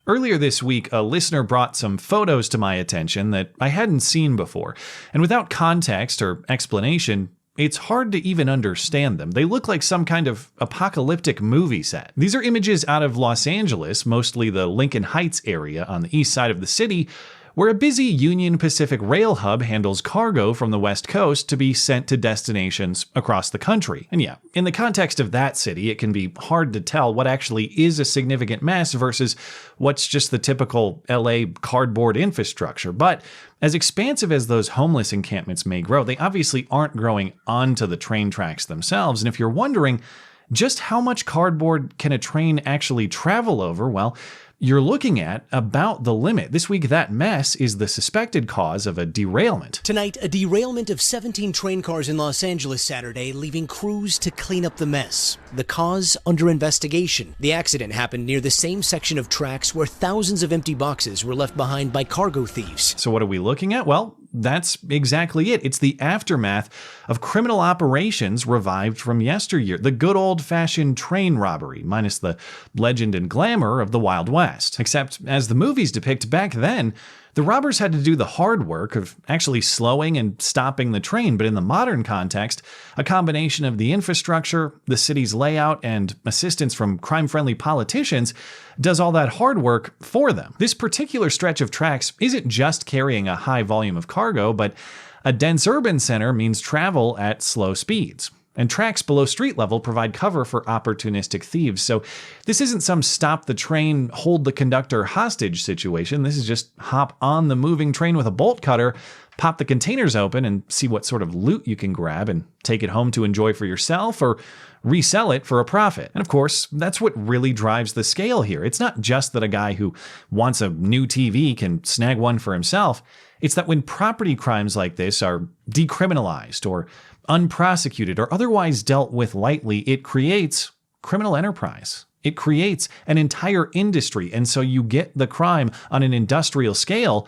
Earlier this week, a listener brought some photos to my attention that I hadn't seen before, and without context or explanation, it's hard to even understand them. They look like some kind of apocalyptic movie set. These are images out of Los Angeles, mostly the Lincoln Heights area on the east side of the city, where a busy Union Pacific rail hub handles cargo from the West Coast to be sent to destinations across the country. And yeah, in the context of that city, it can be hard to tell what actually is a significant mess versus what's just the typical LA cardboard infrastructure. But as expansive as those homeless encampments may grow, they obviously aren't growing onto the train tracks themselves. And if you're wondering just how much cardboard can a train actually travel over, well, you're looking at about the limit. This week, that mess is the suspected cause of a derailment. Tonight, a derailment of 17 train cars in Los Angeles Saturday, leaving crews to clean up the mess. The cause under investigation. The accident happened near the same section of tracks where thousands of empty boxes were left behind by cargo thieves. So what are we looking at? Well, that's exactly it. It's the aftermath of criminal operations revived from yesteryear. The good old-fashioned train robbery, minus the legend and glamour of the Wild West. Except, as the movies depict back then, the robbers had to do the hard work of actually slowing and stopping the train, but in the modern context, a combination of the infrastructure, the city's layout, and assistance from crime-friendly politicians does all that hard work for them. This particular stretch of tracks isn't just carrying a high volume of cargo, but a dense urban center means travel at slow speeds. And tracks below street level provide cover for opportunistic thieves. So this isn't some stop the train, hold the conductor hostage situation. This is just hop on the moving train with a bolt cutter, pop the containers open and see what sort of loot you can grab and take it home to enjoy for yourself or resell it for a profit. And of course, that's what really drives the scale here. It's not just that a guy who wants a new TV can snag one for himself. It's that when property crimes like this are decriminalized or unprosecuted or otherwise dealt with lightly, it creates criminal enterprise. It creates an entire industry. And so you get the crime on an industrial scale,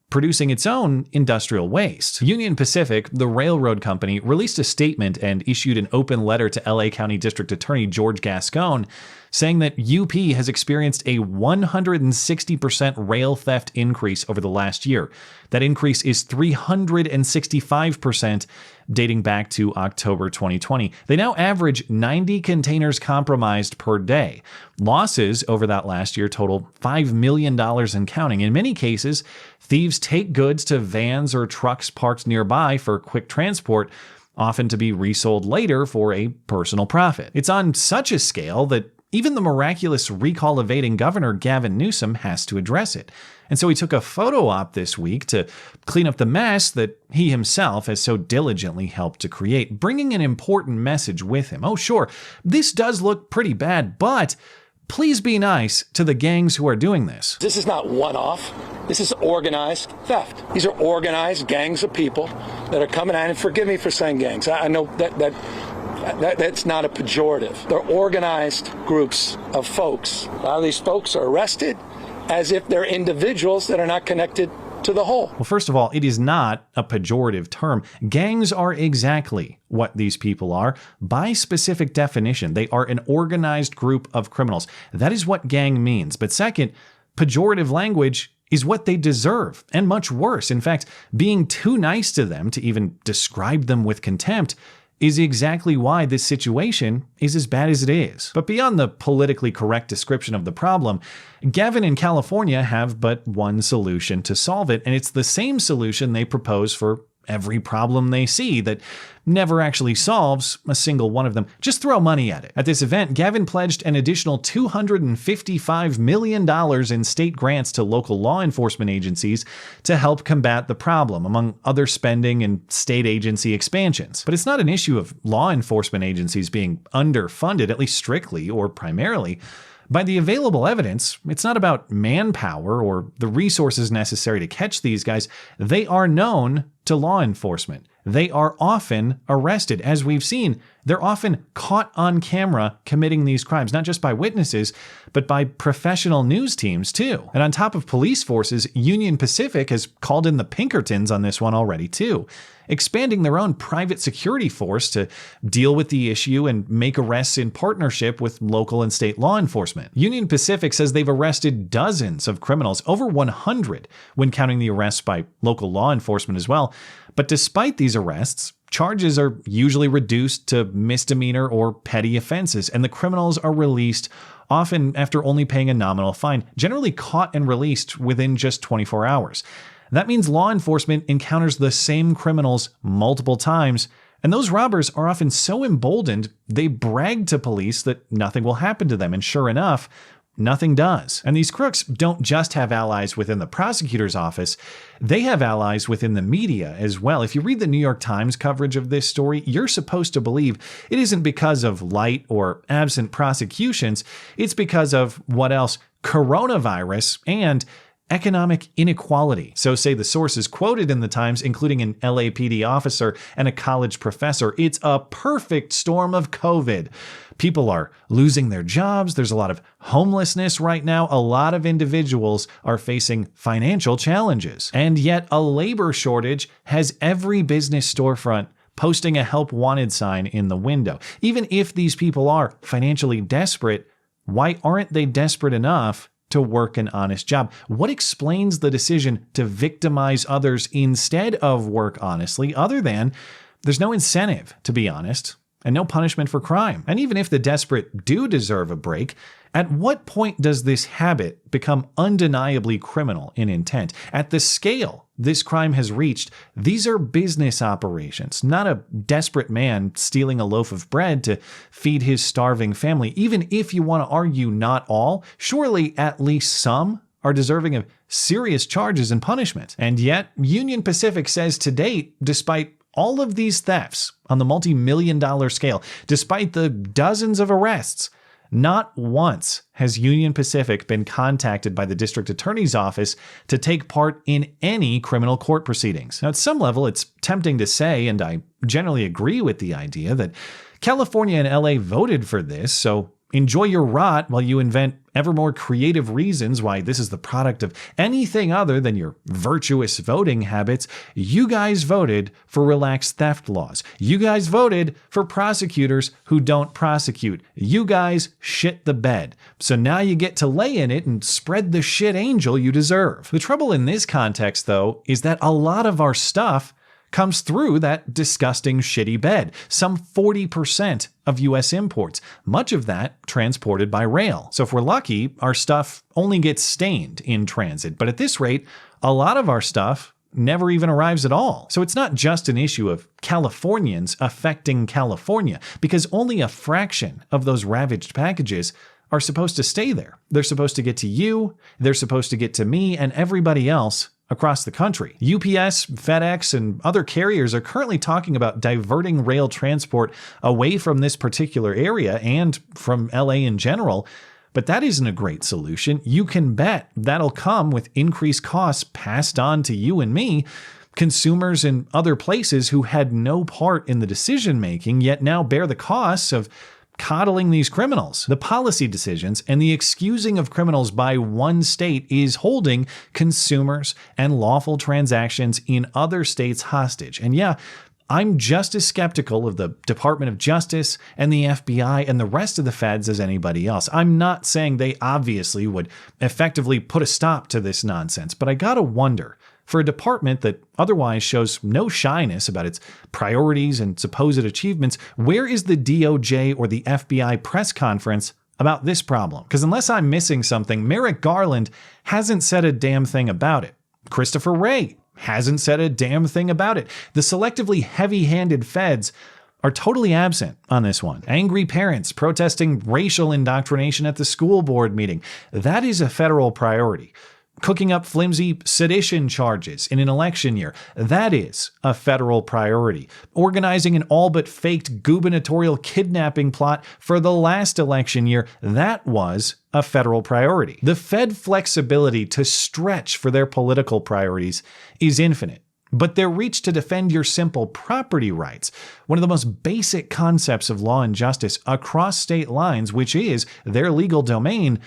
producing its own industrial waste. Union Pacific, the railroad company, released a statement and issued an open letter to LA County District Attorney George Gascon, saying that UP has experienced a 160% rail theft increase over the last year. That increase is 365% dating back to October 2020. They now average 90 containers compromised per day. Losses over that last year total $5 million and counting. In many cases, thieves take goods to vans or trucks parked nearby for quick transport, often to be resold later for a personal profit. It's on such a scale that even the miraculous recall-evading governor Gavin Newsom has to address it. And so he took a photo op this week to clean up the mess that he himself has so diligently helped to create, bringing an important message with him. Oh, sure, this does look pretty bad, but please be nice to the gangs who are doing this. This is not one-off. This is organized theft. These are organized gangs of people that are coming at, and forgive me for saying gangs. I know that's not a pejorative. They're organized groups of folks. A lot of these folks are arrested as if they're individuals that are not connected to the whole. Well, first of all, it is not a pejorative term. Gangs are exactly what these people are. By specific definition, they are an organized group of criminals. That is what gang means. But second, pejorative language is what they deserve, and much worse. In fact, being too nice to them to even describe them with contempt is exactly why this situation is as bad as it is. But beyond the politically correct description of the problem, Gavin and California have but one solution to solve it, and it's the same solution they propose for every problem they see that never actually solves a single one of them. Just throw money at it. At this event, Gavin pledged an additional $255 million in state grants to local law enforcement agencies to help combat the problem, among other spending and state agency expansions. But it's not an issue of law enforcement agencies being underfunded, at least strictly or primarily. By the available evidence, it's not about manpower or the resources necessary to catch these guys. They are known to law enforcement. They are often arrested, as we've seen, They're often caught on camera committing these crimes, not just by witnesses, but by professional news teams too. And on top of police forces, Union Pacific has called in the Pinkertons on this one already too, expanding their own private security force to deal with the issue and make arrests in partnership with local and state law enforcement. Union Pacific says they've arrested dozens of criminals, over 100 when counting the arrests by local law enforcement as well. But despite these arrests, charges are usually reduced to misdemeanor or petty offenses, and the criminals are released often after only paying a nominal fine, generally caught and released within just 24 hours. That means law enforcement encounters the same criminals multiple times, and those robbers are often so emboldened they brag to police that nothing will happen to them, and sure enough, nothing does. And these crooks don't just have allies within the prosecutor's office, they have allies within the media as well. If you read the New York Times coverage of this story, you're supposed to believe it isn't because of light or absent prosecutions, it's because of what else? Coronavirus and economic inequality. So say the sources quoted in the Times, including an LAPD officer and a college professor. It's a perfect storm of COVID. People are losing their jobs. There's a lot of homelessness right now. A lot of individuals are facing financial challenges. And yet a labor shortage has every business storefront posting a help wanted sign in the window. Even if these people are financially desperate, why aren't they desperate enough to work an honest job? What explains the decision to victimize others instead of work honestly, other than there's no incentive to be honest and no punishment for crime? And even if the desperate do deserve a break, at what point does this habit become undeniably criminal in intent? At the scale this crime has reached, these are business operations, not a desperate man stealing a loaf of bread to feed his starving family. Even if you want to argue not all, surely at least some are deserving of serious charges and punishment. And yet, Union Pacific says to date, despite all of these thefts on the multi-million-dollar scale, despite the dozens of arrests, not once has Union Pacific been contacted by the district attorney's office to take part in any criminal court proceedings. Now, at some level, it's tempting to say, and I generally agree with the idea, that California and LA voted for this, so enjoy your rot while you invent ever more creative reasons why this is the product of anything other than your virtuous voting habits. You guys voted for relaxed theft laws. You guys voted for prosecutors who don't prosecute. You guys shit the bed. So now you get to lay in it and spread the shit angel you deserve. The trouble in this context, though, is that a lot of our stuff comes through that disgusting shitty bed. Some 40% of US imports, much of that transported by rail. So if we're lucky, our stuff only gets stained in transit. But at this rate, a lot of our stuff never even arrives at all. So it's not just an issue of Californians affecting California, because only a fraction of those ravaged packages are supposed to stay there. They're supposed to get to you, they're supposed to get to me, and everybody else across the country. UPS, FedEx, and other carriers are currently talking about diverting rail transport away from this particular area and from LA in general. But that isn't a great solution. You can bet that'll come with increased costs passed on to you and me, consumers in other places who had no part in the decision making, yet now bear the costs of coddling these criminals. The policy decisions and the excusing of criminals by one state is holding consumers and lawful transactions in other states hostage. And yeah, I'm just as skeptical of the Department of Justice and the FBI and the rest of the feds as anybody else. I'm not saying they obviously would effectively put a stop to this nonsense, but I gotta wonder, for a department that otherwise shows no shyness about its priorities and supposed achievements, where is the DOJ or the FBI press conference about this problem? Because unless I'm missing something, Merrick Garland hasn't said a damn thing about it. Christopher Wray hasn't said a damn thing about it. The selectively heavy-handed feds are totally absent on this one. Angry parents protesting racial indoctrination at the school board meeting. That is a federal priority. Cooking up flimsy sedition charges in an election year. That is a federal priority. Organizing an all but faked gubernatorial kidnapping plot for the last election year. That was a federal priority. The Fed flexibility to stretch for their political priorities is infinite. but their reach to defend your simple property rights, one of the most basic concepts of law and justice across state lines, which is their legal domain,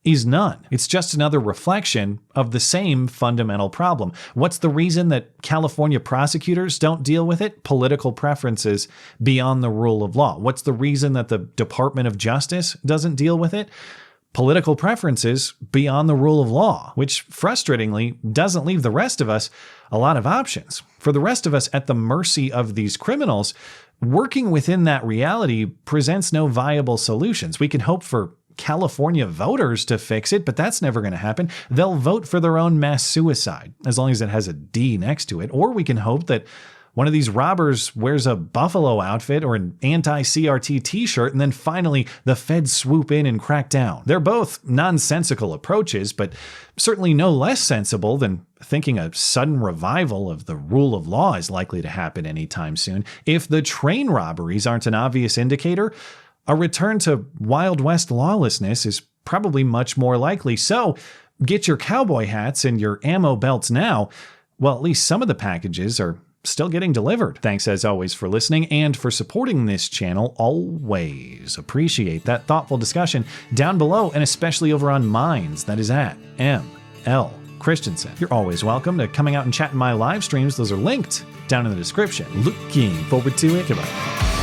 is none. It's just another reflection of the same fundamental problem. What's the reason that California prosecutors don't deal with it? Political preferences beyond the rule of law. What's the reason that the Department of Justice doesn't deal with it? Political preferences beyond the rule of law, which frustratingly doesn't leave the rest of us a lot of options. For the rest of us at the mercy of these criminals, working within that reality presents no viable solutions. We can hope for California voters to fix it, but that's never going to happen. They'll vote for their own mass suicide, as long as it has a D next to it. Or we can hope that one of these robbers wears a buffalo outfit or an anti-CRT t-shirt, and then finally the feds swoop in and crack down. They're both nonsensical approaches, but certainly no less sensible than thinking a sudden revival of the rule of law is likely to happen anytime soon. If the train robberies aren't an obvious indicator, a return to Wild West lawlessness is probably much more likely. So get your cowboy hats and your ammo belts now. Well, at least some of the packages are still getting delivered. Thanks as always for listening and for supporting this channel. Always appreciate that thoughtful discussion down below, and especially over on Minds. That is at ML Christiansen. You're always welcome to coming out and chatting my live streams. Those are linked down in the description. Looking forward to it. Goodbye.